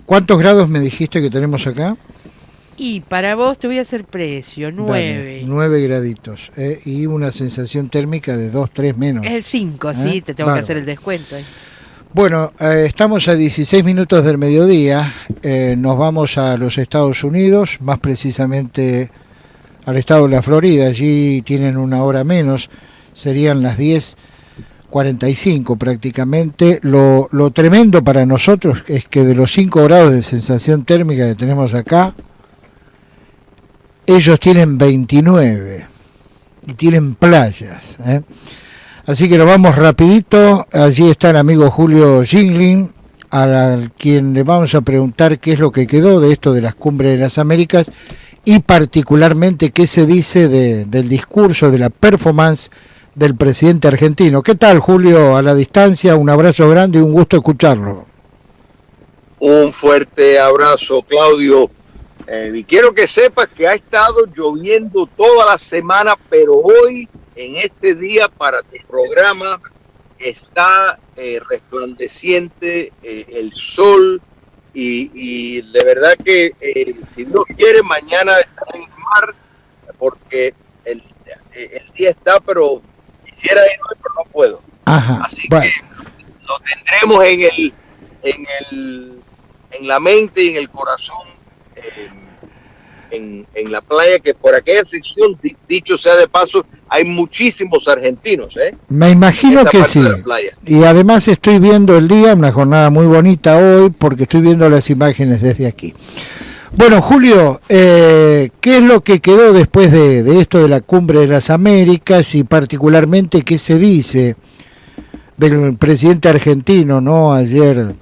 ¿Cuántos grados me dijiste que tenemos acá? Y para vos te voy a hacer precio, Dale, 9. 9 graditos. Y una sensación térmica de 2, 3 Es el menos. 5, sí, te tengo que hacer Bárbaro. el descuento. Bueno, estamos a 16 minutos del mediodía. Nos vamos a los Estados Unidos, más precisamente al estado de la Florida. Allí tienen una hora menos. Serían las 10:45 prácticamente. Lo tremendo para nosotros es que de los 5 grados de sensación térmica que tenemos acá, ellos tienen 29 y tienen playas. Así que nos vamos rapidito. Allí está el amigo Julio Jingling, al quien le vamos a preguntar qué es lo que quedó de esto de las cumbres de las Américas y particularmente qué se dice del discurso, de la performance del presidente argentino. ¿Qué tal, Julio? A la distancia, un abrazo grande y un gusto escucharlo. Un fuerte abrazo, Claudio. Y quiero que sepas que ha estado lloviendo toda la semana, pero hoy, en este día, para tu programa, está resplandeciente el sol y de verdad que si Dios quiere, mañana estaré en el mar porque el día está, pero quisiera ir hoy, pero no puedo. Ajá, Así bueno. que lo tendremos en la mente y en el corazón, en la playa, que por aquella sección, dicho sea de paso, hay muchísimos argentinos. Me imagino que sí. Y además estoy viendo el día, una jornada muy bonita hoy, porque estoy viendo las imágenes desde aquí. Bueno, Julio, ¿qué es lo que quedó después de esto de la Cumbre de las Américas y particularmente qué se dice del presidente argentino, ¿no? Ayer,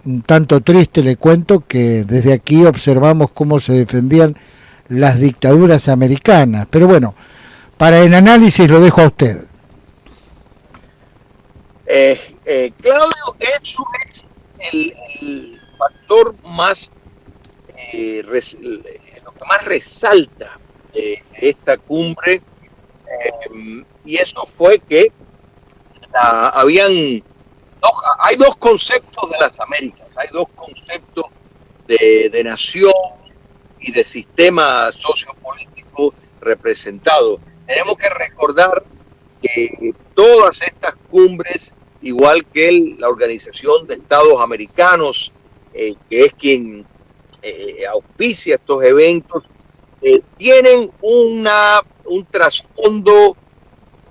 un tanto triste, le cuento que desde aquí observamos cómo se defendían las dictaduras americanas. Pero bueno, para el análisis lo dejo a usted. Claudio, eso es el factor más, lo que más resalta de esta cumbre, y eso fue que hay dos conceptos de las Américas, hay dos conceptos de nación y de sistema sociopolítico representado. Tenemos que recordar que todas estas cumbres, igual que la Organización de Estados Americanos, que es quien auspicia estos eventos, tienen un trasfondo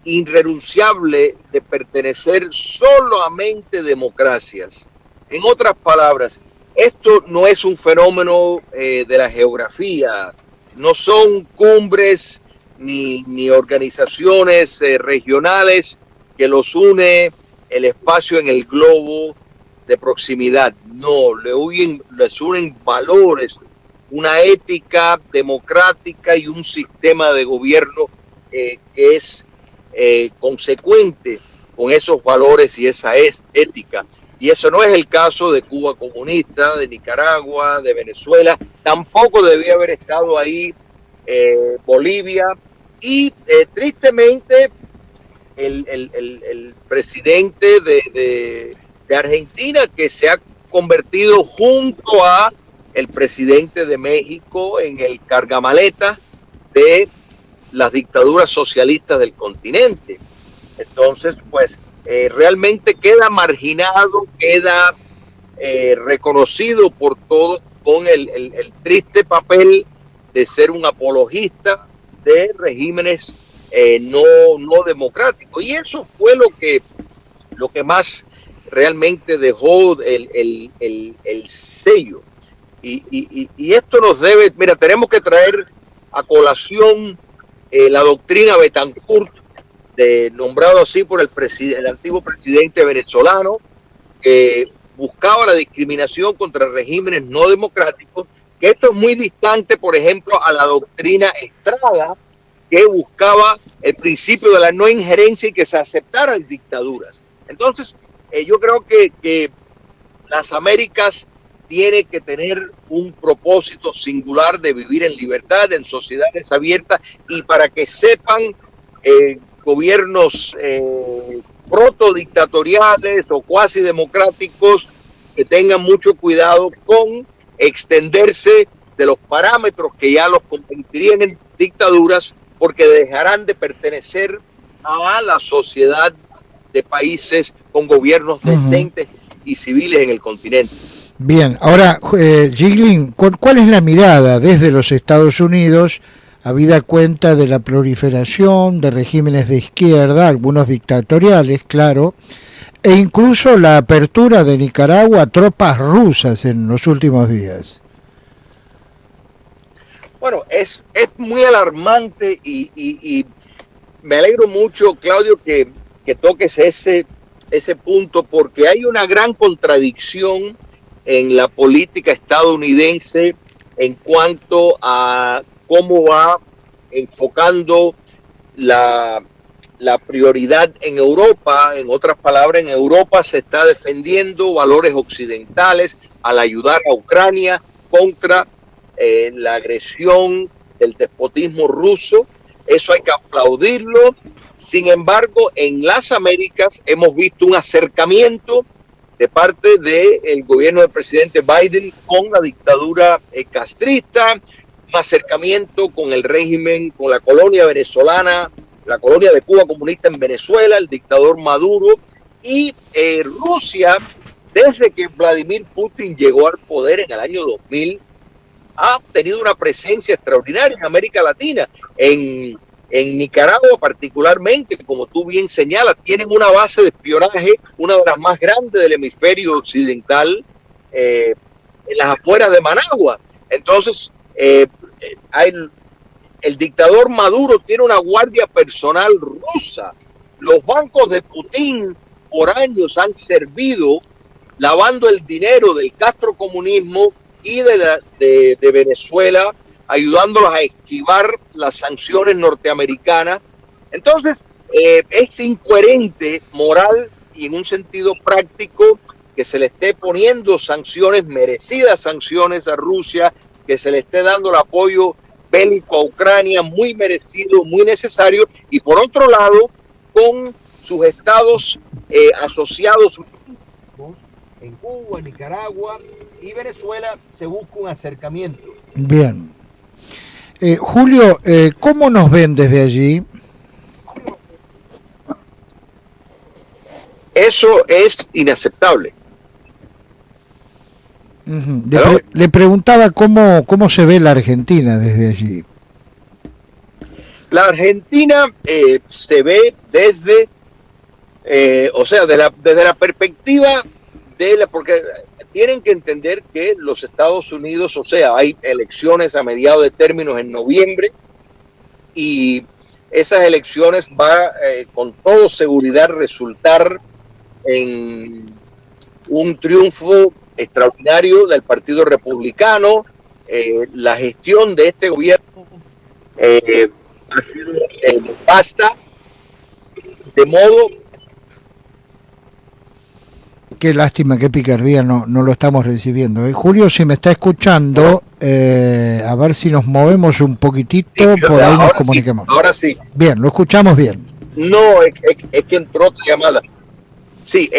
irrenunciable de pertenecer solamente a democracias. En otras palabras, esto no es un fenómeno de la geografía, no son cumbres ni organizaciones regionales que los une el espacio en el globo de proximidad. No, les unen valores, una ética democrática y un sistema de gobierno que es consecuente con esos valores y esa ética. Y eso no es el caso de Cuba comunista, de Nicaragua, de Venezuela. Tampoco debía haber estado ahí Bolivia. Y tristemente el presidente de Argentina, que se ha convertido junto a el presidente de México en el cargamaleta de las dictaduras socialistas del continente. Entonces, pues, realmente queda marginado, queda reconocido por todos con el triste papel de ser un apologista de regímenes no democráticos. Y eso fue lo que más realmente dejó el sello. Y esto nos debe, mira, tenemos que traer a colación la doctrina Betancourt, nombrado así por el antiguo presidente venezolano, que buscaba la discriminación contra regímenes no democráticos, que esto es muy distante, por ejemplo, a la doctrina Estrada, que buscaba el principio de la no injerencia y que se aceptaran dictaduras. Entonces, yo creo que las Américas tiene que tener un propósito singular de vivir en libertad, en sociedades abiertas, y para que sepan gobiernos protodictatoriales o cuasi democráticos que tengan mucho cuidado con extenderse de los parámetros que ya los convertirían en dictaduras, porque dejarán de pertenecer a la sociedad de países con gobiernos decentes y civiles en el continente. Bien, ahora, Jiglin, ¿cuál es la mirada desde los Estados Unidos, habida cuenta de la proliferación de regímenes de izquierda, algunos dictatoriales, claro, e incluso la apertura de Nicaragua a tropas rusas en los últimos días? Bueno, es muy alarmante y me alegro mucho, Claudio, que toques ese punto, porque hay una gran contradicción en la política estadounidense en cuanto a cómo va enfocando la prioridad en Europa. En otras palabras, en Europa se está defendiendo valores occidentales al ayudar a Ucrania contra la agresión del despotismo ruso. Eso hay que aplaudirlo. Sin embargo, en las Américas hemos visto un acercamiento de parte del gobierno del presidente Biden con la dictadura castrista, un acercamiento con el régimen, con la colonia venezolana, la colonia de Cuba comunista en Venezuela, el dictador Maduro, y Rusia, desde que Vladimir Putin llegó al poder en el año 2000, ha tenido una presencia extraordinaria en América Latina. En Nicaragua particularmente, como tú bien señalas, tienen una base de espionaje, una de las más grandes del hemisferio occidental, en las afueras de Managua. Entonces, el dictador Maduro tiene una guardia personal rusa. Los bancos de Putin por años han servido lavando el dinero del castrocomunismo y de Venezuela, ayudándolos a esquivar las sanciones norteamericanas. Entonces, es incoherente, moral y en un sentido práctico, que se le esté poniendo sanciones, merecidas sanciones a Rusia, que se le esté dando el apoyo bélico a Ucrania, muy merecido, muy necesario, y por otro lado, con sus estados asociados en Cuba, Nicaragua y Venezuela, se busca un acercamiento. Bien. Julio, ¿cómo nos ven desde allí? Eso es inaceptable. Le preguntaba cómo se ve la Argentina desde allí. La Argentina se ve desde, desde la perspectiva porque tienen que entender que los Estados Unidos, hay elecciones a mediados de términos en noviembre, y esas elecciones va con toda seguridad resultar en un triunfo extraordinario del Partido Republicano. La gestión de este gobierno ha sido nefasta, de modo... Qué lástima, qué picardía, no lo estamos recibiendo. Julio, si me está escuchando, a ver si nos movemos un poquitito, por ahí nos comuniquemos. Sí, ahora sí. Bien, lo escuchamos bien. No, es que entró otra llamada. Sí,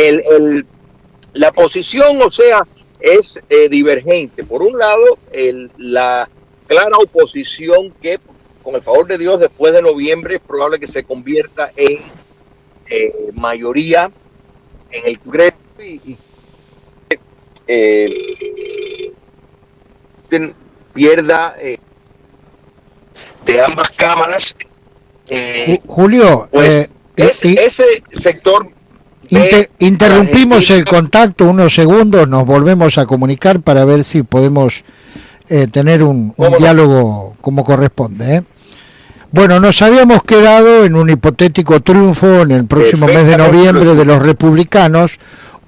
la posición, es divergente. Por un lado, la clara oposición que, con el favor de Dios, después de noviembre es probable que se convierta en mayoría en el Congreso y pierda de ambas cámaras. Julio, pues, ese sector... interrumpimos el contacto unos segundos, nos volvemos a comunicar para ver si podemos tener un diálogo como corresponde. Bueno, nos habíamos quedado en un hipotético triunfo en el próximo mes de noviembre de los republicanos,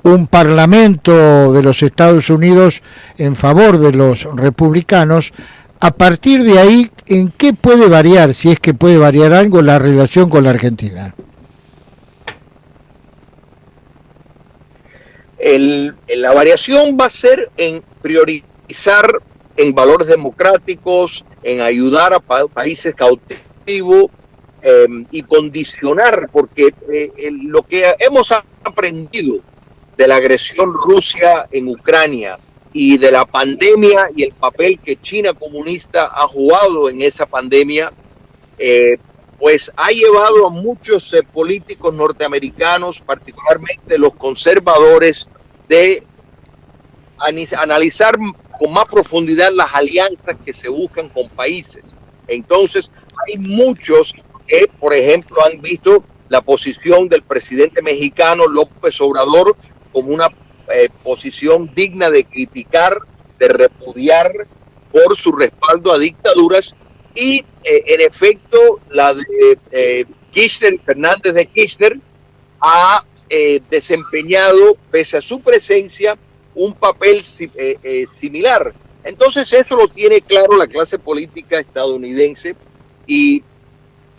un parlamento de los Estados Unidos en favor de los republicanos. A partir de ahí, ¿en qué puede variar, si es que puede variar algo, la relación con la Argentina? La variación va a ser en priorizar en valores democráticos, en ayudar a países cautivos y condicionar, porque lo que hemos aprendido de la agresión Rusia en Ucrania y de la pandemia y el papel que China comunista ha jugado en esa pandemia, pues ha llevado a muchos políticos norteamericanos, particularmente los conservadores, de analizar con más profundidad las alianzas que se buscan con países. Entonces, hay muchos que, por ejemplo, han visto la posición del presidente mexicano López Obrador como una posición digna de criticar, de repudiar por su respaldo a dictaduras, y en efecto la de Kirchner, Fernández de Kirchner, ha desempeñado, pese a su presencia, un papel similar. Entonces eso lo tiene claro la clase política estadounidense, y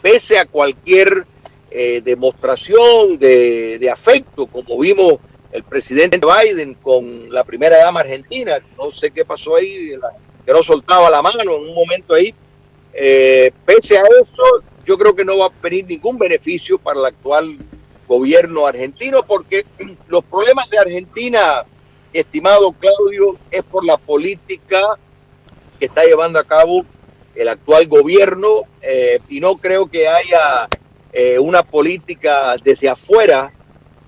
pese a cualquier demostración de afecto, como vimos el presidente Biden con la primera dama argentina, no sé qué pasó ahí, que no soltaba la mano en un momento ahí, pese a eso, yo creo que no va a venir ningún beneficio para el actual gobierno argentino, porque los problemas de Argentina, estimado Claudio, es por la política que está llevando a cabo el actual gobierno, y no creo que haya una política desde afuera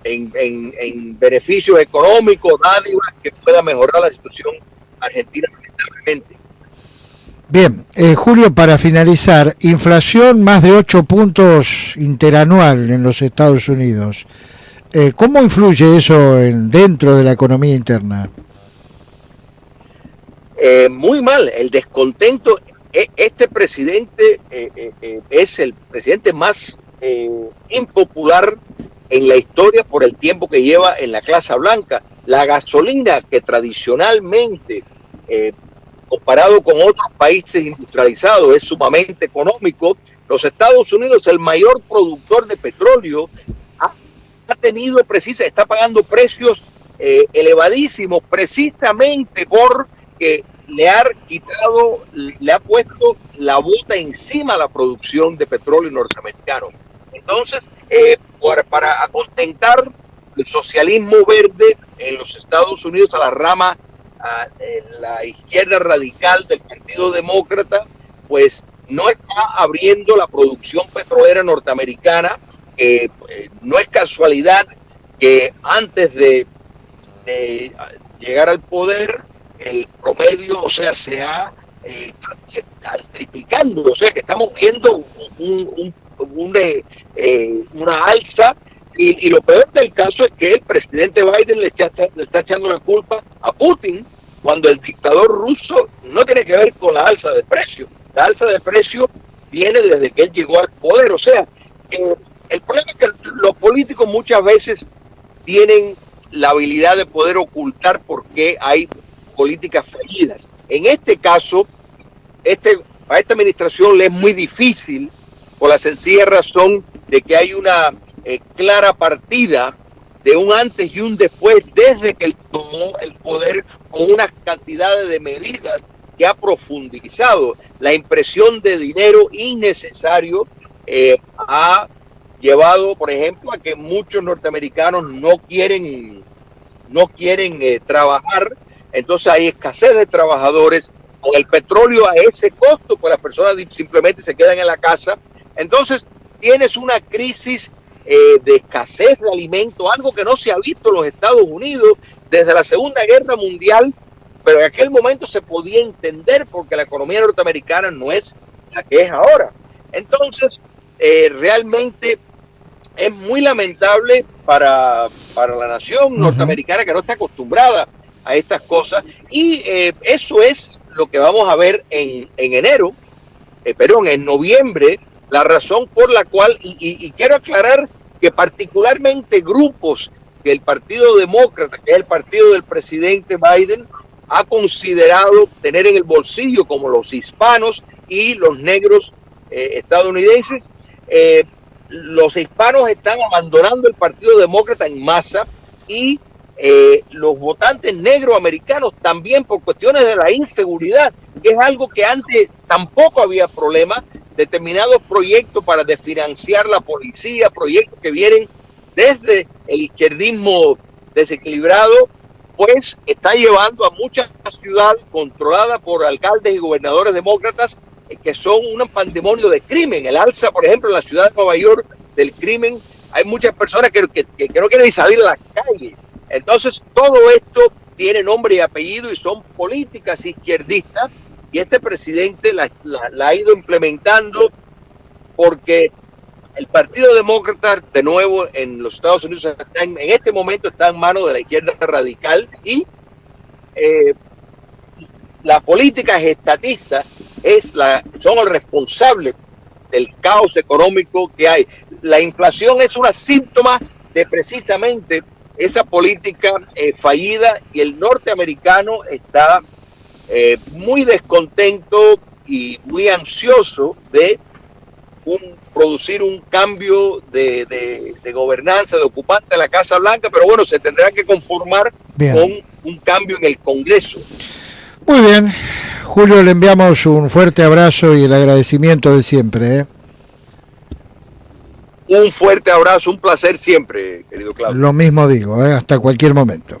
en beneficios económicos, dádivas que pueda mejorar la situación argentina lamentablemente. Bien, Julio, para finalizar, inflación más de 8 puntos interanual en los Estados Unidos. ¿Cómo influye eso dentro de la economía interna? Muy mal, el descontento. Este presidente es el presidente más impopular en la historia por el tiempo que lleva en la Casa Blanca. La gasolina, que tradicionalmente, comparado con otros países industrializados, es sumamente económico, los Estados Unidos, el mayor productor de petróleo, está pagando precios elevadísimos, precisamente porque le ha puesto la bota encima a la producción de petróleo norteamericano. Entonces, para contentar el socialismo verde en los Estados Unidos, a la rama, la izquierda radical del Partido Demócrata, pues no está abriendo la producción petrolera norteamericana. No es casualidad que antes de llegar al poder, el promedio, se está triplicando, o sea que estamos viendo una alza, y lo peor del caso es que el presidente Biden le está echando la culpa a Putin, cuando el dictador ruso no tiene que ver con la alza de precio. La alza de precio viene desde que él llegó al poder. O sea, el problema es que los políticos muchas veces tienen la habilidad de poder ocultar por qué hay políticas fallidas. En este caso, a esta administración le es muy difícil, por la sencilla razón de que hay una clara partida de un antes y un después desde que él tomó el poder, con unas cantidades de medidas que ha profundizado. La impresión de dinero innecesario ha llevado, por ejemplo, a que muchos norteamericanos no quieren trabajar. Entonces hay escasez de trabajadores. Con el petróleo a ese costo, pues las personas simplemente se quedan en la casa. Entonces tienes una crisis de escasez de alimentos, algo que no se ha visto en los Estados Unidos desde la Segunda Guerra Mundial, pero en aquel momento se podía entender porque la economía norteamericana no es la que es ahora. Entonces, realmente es muy lamentable para la nación norteamericana, que no está acostumbrada a estas cosas, y eso es lo que vamos a ver en noviembre, la razón por la cual, y quiero aclarar que particularmente grupos que el Partido Demócrata, que es el partido del presidente Biden, ha considerado tener en el bolsillo, como los hispanos y los negros estadounidenses. Los hispanos están abandonando el Partido Demócrata en masa, y los votantes negros americanos también, por cuestiones de la inseguridad, que es algo que antes tampoco había problema. Determinados proyectos para desfinanciar la policía, proyectos que vienen desde el izquierdismo desequilibrado, pues está llevando a muchas ciudades controladas por alcaldes y gobernadores demócratas que son un pandemonio de crimen. El alza, por ejemplo, en la ciudad de Nueva York del crimen, hay muchas personas que no quieren ni salir a la calle. Entonces, todo esto tiene nombre y apellido y son políticas izquierdistas, y este presidente la ha ido implementando porque el Partido Demócrata, de nuevo, en los Estados Unidos en este momento está en manos de la izquierda radical, y la política estatista son los responsables del caos económico que hay. La inflación es un síntoma de precisamente esa política fallida, y el norteamericano está muy descontento y muy ansioso de producir un cambio de gobernanza, de ocupante de la Casa Blanca, pero bueno, se tendrá que conformar con un cambio en el Congreso. Muy bien, Julio, le enviamos un fuerte abrazo y el agradecimiento de siempre. Un fuerte abrazo, un placer siempre, querido Claudio. Lo mismo digo, hasta cualquier momento.